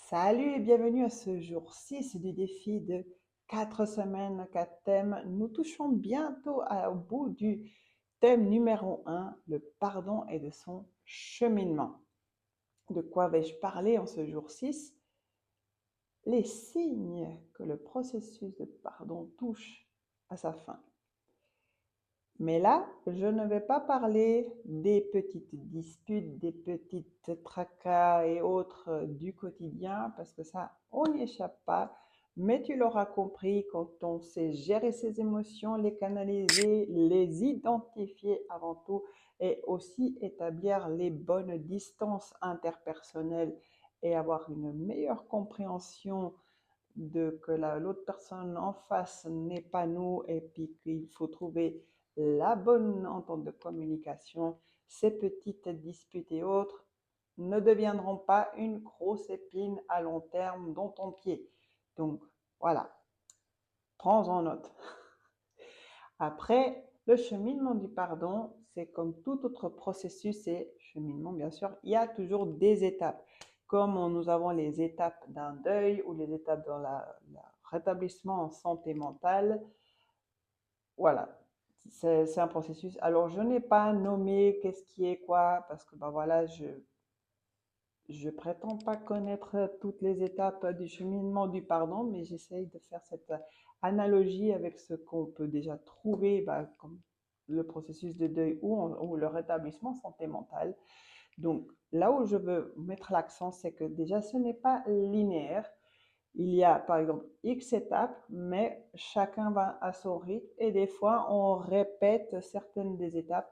Salut et bienvenue à ce jour 6 du défi de 4 semaines, 4 thèmes. Nous touchons bientôt au bout du thème numéro 1, le pardon et de son cheminement. De quoi vais-je parler en ce jour 6? Les signes que le processus de pardon touche à sa fin. Mais là, je ne vais pas parler des petites disputes, des petites tracas et autres du quotidien, parce que ça, on n'y échappe pas. Mais tu l'auras compris, quand on sait gérer ses émotions, les canaliser, les identifier avant tout, et aussi établir les bonnes distances interpersonnelles et avoir une meilleure compréhension de que l'autre personne en face n'est pas nous et puis qu'il faut trouver la bonne entente de communication, ces petites disputes et autres ne deviendront pas une grosse épine à long terme dans ton pied. Donc voilà, prends en note. Après, le cheminement du pardon, c'est comme tout autre processus et cheminement, bien sûr, il y a toujours des étapes. Comme nous avons les étapes d'un deuil ou les étapes dans le rétablissement en santé mentale, voilà, c'est un processus. Alors, je n'ai pas nommé qu'est-ce qui est quoi, parce que ben voilà, je prétends pas connaître toutes les étapes du cheminement du pardon, mais j'essaye de faire cette analogie avec ce qu'on peut déjà trouver, bah, comme le processus de deuil ou le rétablissement santé mentale. Donc, là où je veux mettre l'accent, c'est que déjà, ce n'est pas linéaire. Il y a, par exemple, X étapes, mais chacun va à son rythme et des fois, on répète certaines des étapes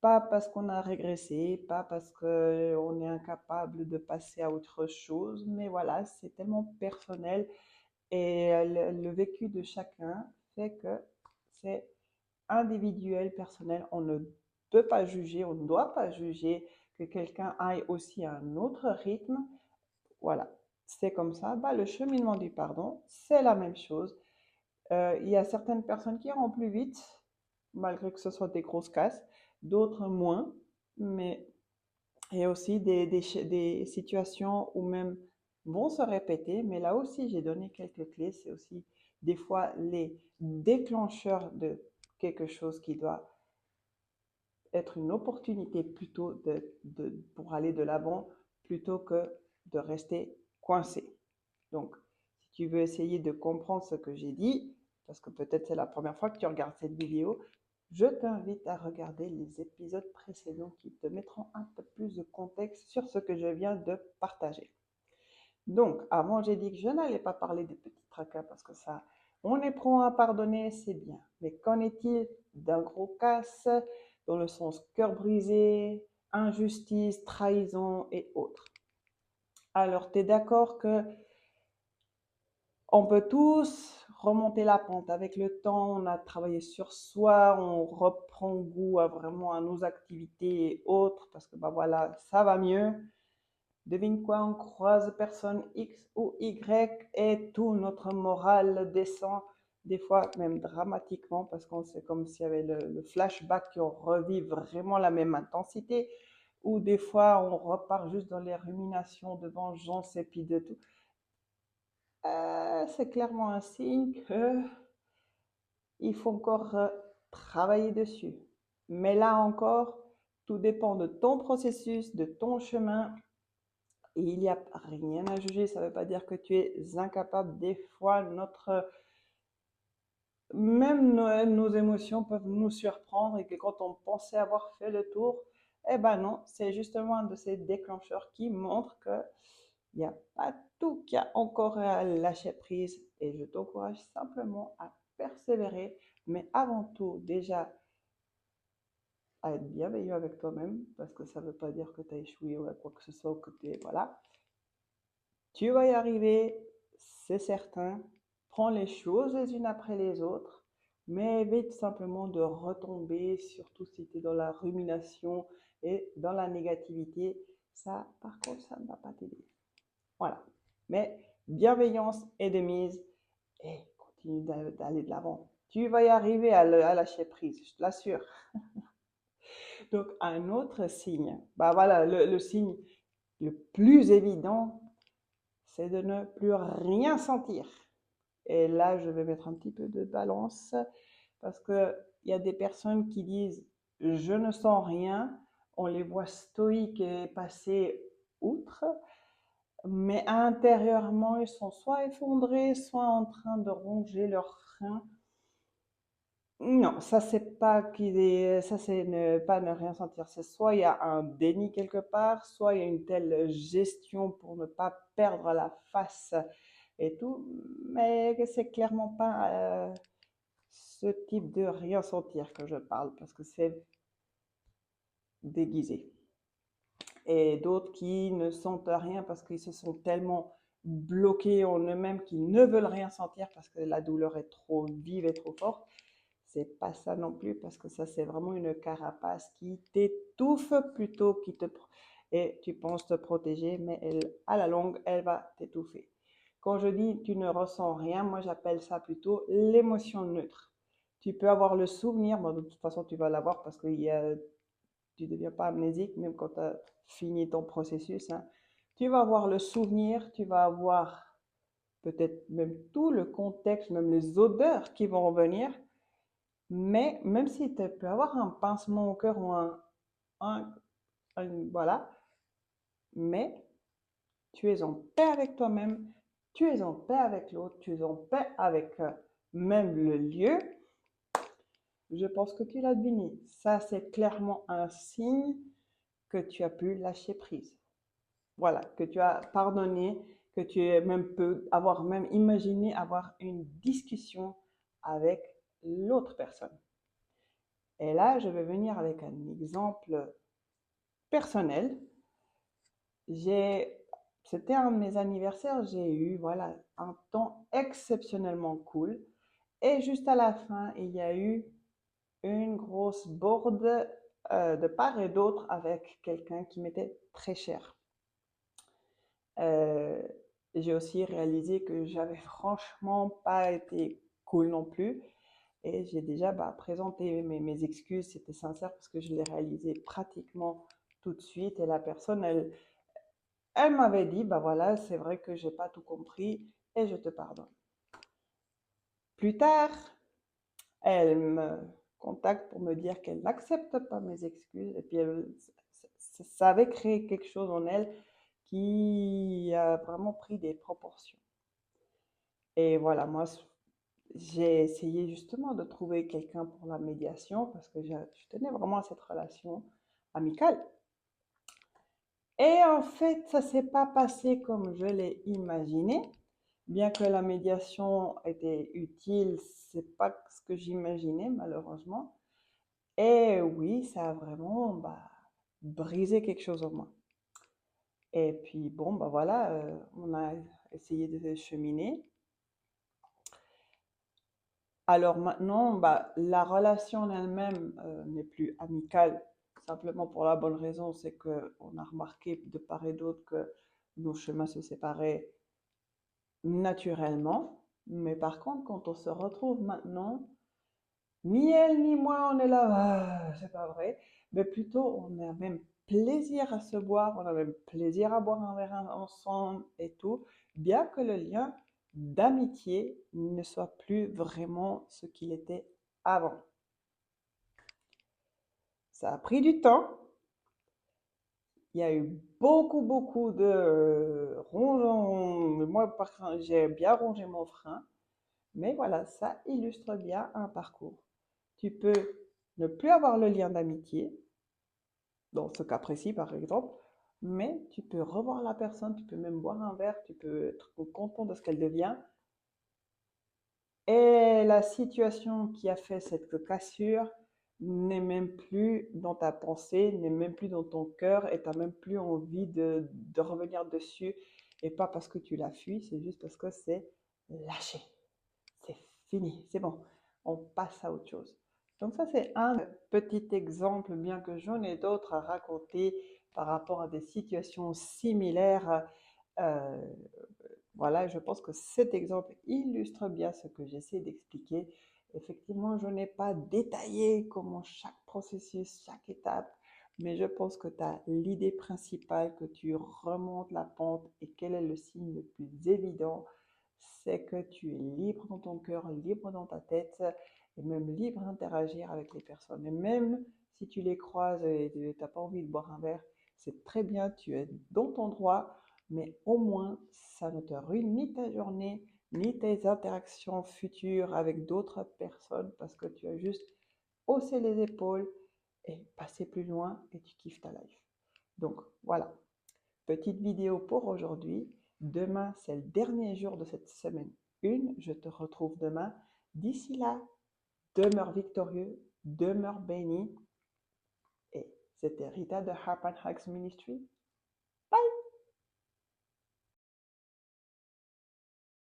pas parce qu'on a régressé, pas parce qu'on est incapable de passer à autre chose, mais voilà, c'est tellement personnel et le vécu de chacun fait que c'est individuel, personnel. On ne peut pas juger, on ne doit pas juger que quelqu'un aille aussi à un autre rythme. Voilà, c'est comme ça. Bah, le cheminement du pardon, c'est la même chose. Il y a certaines personnes qui iront plus vite, malgré que ce soit des grosses casses, d'autres moins, mais il y a aussi des situations où même vont se répéter, mais là aussi j'ai donné quelques clés, c'est aussi des fois les déclencheurs de quelque chose qui doit être une opportunité plutôt pour aller de l'avant plutôt que de rester coincé. Donc, si tu veux essayer de comprendre ce que j'ai dit, parce que peut-être c'est la première fois que tu regardes cette vidéo, je t'invite à regarder les épisodes précédents qui te mettront un peu plus de contexte sur ce que je viens de partager. Donc, avant, j'ai dit que je n'allais pas parler des petits tracas parce que ça, on est prompt à pardonner, c'est bien. Mais qu'en est-il d'un gros casse dans le sens cœur brisé, injustice, trahison et autres? Alors, tu es d'accord que on peut tous remonter la pente. Avec le temps, on a travaillé sur soi, on reprend goût à vraiment à nos activités et autres parce que bah voilà, ça va mieux. Devine quoi, on croise personne X ou Y et tout notre moral descend, des fois même dramatiquement parce qu'on c'est comme s'il y avait le flashback qui revit vraiment la même intensité ou des fois on repart juste dans les ruminations de vengeance et puis de tout. C'est clairement un signe que il faut encore travailler dessus. Mais là encore, tout dépend de ton processus, de ton chemin. Et il n'y a rien à juger. Ça ne veut pas dire que tu es incapable. Des fois, même nos émotions peuvent nous surprendre et que quand on pensait avoir fait le tour, eh ben non, c'est justement un de ces déclencheurs qui montre que il n'y a pas tout qui a encore à lâcher prise et je t'encourage simplement à persévérer, mais avant tout, déjà, à être bienveillant avec toi-même, parce que ça ne veut pas dire que tu as échoué ou quoi que ce soit, ou que tu es, voilà. Tu vas y arriver, c'est certain. Prends les choses les unes après les autres, mais évite simplement de retomber, surtout si tu es dans la rumination et dans la négativité. Ça, par contre, ça ne va pas t'aider. Voilà. Mais bienveillance est de mise et continue d'aller de l'avant. Tu vas y arriver à lâcher prise, je te l'assure. Donc, un autre signe, bah voilà, le signe le plus évident, c'est de ne plus rien sentir. Et là, je vais mettre un petit peu de balance parce qu'il y a des personnes qui disent je ne sens rien, on les voit stoïques et passer outre, mais intérieurement, ils sont soit effondrés, soit en train de ronger leurs freins. Non, ça c'est pas ça c'est ne pas ne rien sentir. C'est soit il y a un déni quelque part, soit il y a une telle gestion pour ne pas perdre la face et tout, mais que c'est clairement pas ce type de rien sentir que je parle parce que c'est déguisé. Et d'autres qui ne sentent rien parce qu'ils se sont tellement bloqués en eux-mêmes qu'ils ne veulent rien sentir parce que la douleur est trop vive et trop forte. C'est pas ça non plus parce que ça c'est vraiment une carapace qui t'étouffe plutôt et tu penses te protéger mais elle, à la longue elle va t'étouffer. Quand je dis tu ne ressens rien, moi j'appelle ça plutôt l'émotion neutre. Tu peux avoir le souvenir, bon, de toute façon tu vas l'avoir parce que tu ne deviens pas amnésique même quand tu as fini ton processus, hein. Tu vas avoir le souvenir, tu vas avoir peut-être même tout le contexte, même les odeurs qui vont revenir. Mais même si tu peux avoir un pincement au cœur ou un- voilà, mais tu es en paix avec toi-même, tu es en paix avec l'autre, tu es en paix avec même le lieu. Je pense que tu l'as deviné. Ça, c'est clairement un signe que tu as pu lâcher prise. Voilà, que tu as pardonné, que tu même peux avoir même imaginé avoir une discussion avec l'autre personne. Et là, je vais venir avec un exemple personnel. C'était un de mes anniversaires, j'ai eu voilà, un temps exceptionnellement cool. Et juste à la fin, il y a eu une grosse bourde de part et d'autre avec quelqu'un qui m'était très cher. Euh, j'ai aussi réalisé que j'avais franchement pas été cool non plus. Et j'ai déjà présenté mes excuses, c'était sincère parce que je l'ai réalisé pratiquement tout de suite. Et la personne, elle m'avait dit, bah voilà, c'est vrai que j'ai pas tout compris et je te pardonne. Plus tard, elle me contacte pour me dire qu'elle n'accepte pas mes excuses et puis ça avait créé quelque chose en elle qui a vraiment pris des proportions. Et voilà, moi, j'ai essayé justement de trouver quelqu'un pour la médiation parce que je tenais vraiment à cette relation amicale. Et en fait, ça s'est pas passé comme je l'ai imaginé. Bien que la médiation était utile, c'est pas ce que j'imaginais malheureusement. Et oui, ça a vraiment brisé quelque chose en moi. Et puis bon, voilà, on a essayé de cheminer. Alors maintenant, la relation en elle-même n'est plus amicale, simplement pour la bonne raison, c'est qu'on a remarqué de part et d'autre que nos chemins se séparaient naturellement. Mais par contre, quand on se retrouve maintenant, ni elle ni moi, on est là, ah, c'est pas vrai, mais plutôt on a même plaisir à se boire, on a même plaisir à boire un verre ensemble et tout, bien que le lien d'amitié ne soit plus vraiment ce qu'il était avant. Ça a pris du temps, il y a eu beaucoup de rongeons, moi j'ai bien rongé mon frein, mais voilà, ça illustre bien un parcours. Tu peux ne plus avoir le lien d'amitié, dans ce cas précis par exemple, mais tu peux revoir la personne, tu peux même boire un verre, tu peux être content de ce qu'elle devient. Et la situation qui a fait cette cassure n'est même plus dans ta pensée, n'est même plus dans ton cœur et tu n'as même plus envie de revenir dessus. Et pas parce que tu l'as fui, c'est juste parce que c'est lâché. C'est fini, c'est bon. On passe à autre chose. Donc ça, c'est un petit exemple, bien que j'en ai d'autres à raconter par rapport à des situations similaires. Euh, voilà, je pense que cet exemple illustre bien ce que j'essaie d'expliquer. Effectivement, je n'ai pas détaillé comment chaque processus, chaque étape, mais je pense que tu as l'idée principale, que tu remontes la pente. Et quel est le signe le plus évident? C'est que tu es libre dans ton cœur, libre dans ta tête, et même libre d'interagir avec les personnes. Et même si tu les croises et tu n'as pas envie de boire un verre, c'est très bien, tu es dans ton droit, mais au moins, ça ne te ruine ni ta journée, ni tes interactions futures avec d'autres personnes, parce que tu as juste haussé les épaules et passé plus loin et tu kiffes ta life. Donc voilà, petite vidéo pour aujourd'hui. Demain, c'est le dernier jour de cette semaine 1. Je te retrouve demain. D'ici là, demeure victorieux, demeure béni. Et c'était Rita de Harp and Hugs Ministry. Bye!